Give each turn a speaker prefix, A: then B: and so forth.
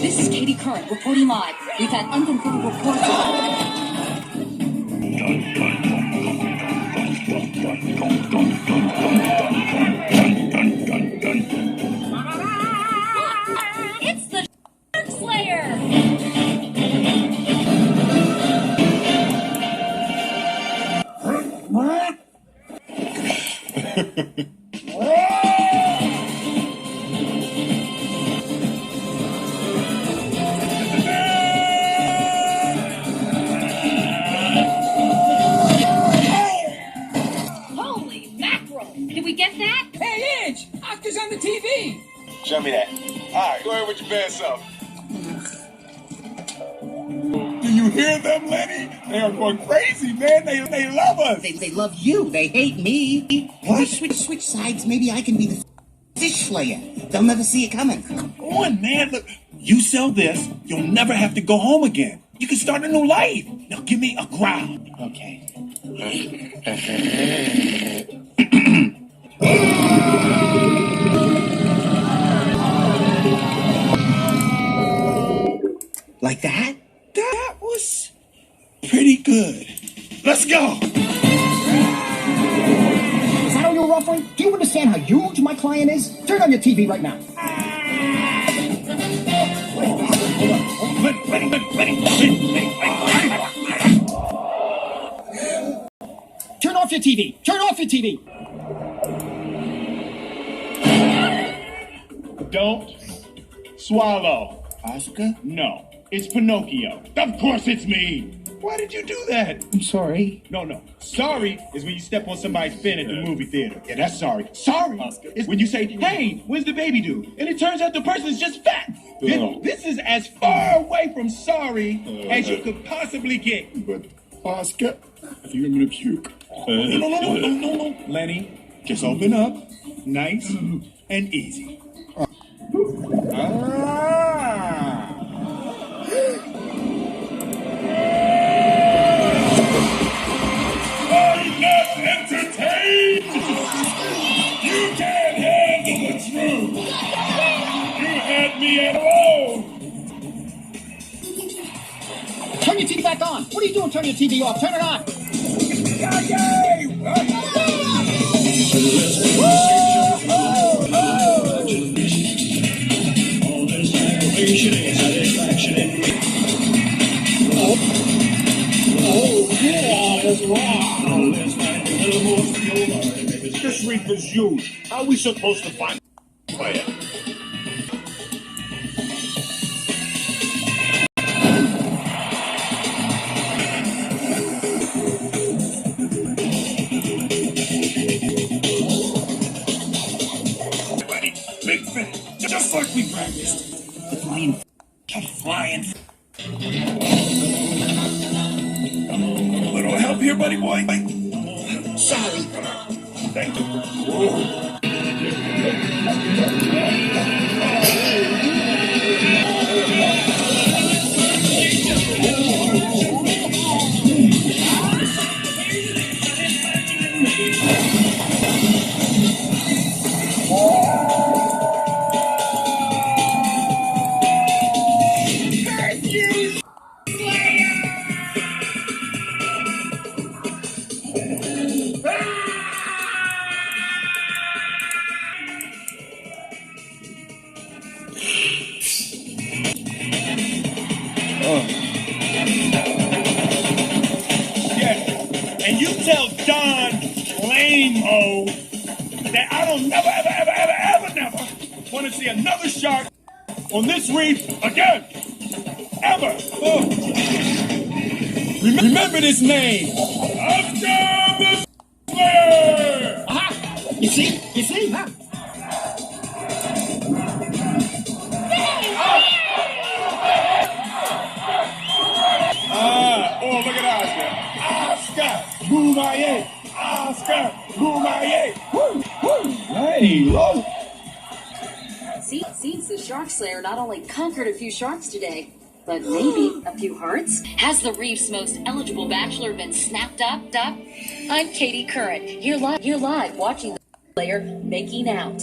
A: This is Katie Current reporting live. We've had unconfirmed reports It's the Shark Slayer! Holy mackerel! Did we get that?
B: Hey, Edge! Oscar's on the TV!
C: Show me that. All right, go ahead with your best self. Do you hear them, Lenny? They are going crazy, man. They love us.
D: They love you. They hate me. What? Switch sides. Maybe I can be the fish slayer. They'll never see it coming.
E: Come on, man. Look, you sell this, you'll never have to go home again. You can start a new life. Now give me a growl.
D: Okay. Like that?
E: That was pretty good. Let's go.
F: Is that all you're offering? Do you understand how huge my client is? Turn on your TV right now. Turn off your TV. Turn off your TV.
G: Don't swallow.
E: Oscar?
G: No, it's Pinocchio. Of course it's me.
E: Why did you do that?
F: I'm sorry.
G: No. Sorry is when you step on somebody's fin at the movie theater. Yeah, that's sorry. Sorry is when you say, hey, when's the baby due? And it turns out the person's just fat. This is as far away from sorry as you could possibly get.
E: But, Oscar, I think I'm gonna puke. No. Lenny, just open up. Nice and easy.
C: I'm not entertained. You can't handle the truth. You had me at home.
F: Turn your TV back on. What are you doing? Turn your TV off. Turn it on.
E: This reaper's huge. How are we supposed to find player?
C: Big fan, just like we practiced.
E: Flying. Kept flying.
C: A little help here, buddy boy.
D: Sorry.
C: Thank you.
E: Yeah, and you tell Don Lame-O that I don't never want to see another shark on this reef again. Ever. Remember this name. Oscar the Slayer!
F: Aha! You see? Huh?
C: Oh, look at Oscar. Oscar, Boumaye. Oscar, Boumaye. Woo, woo.
E: Hey, look.
A: Seems the Shark Slayer not only conquered a few sharks today, but maybe a few hearts. Has the reef's most eligible bachelor been snapped up? I'm Katie Current. You're live watching the Slayer making out.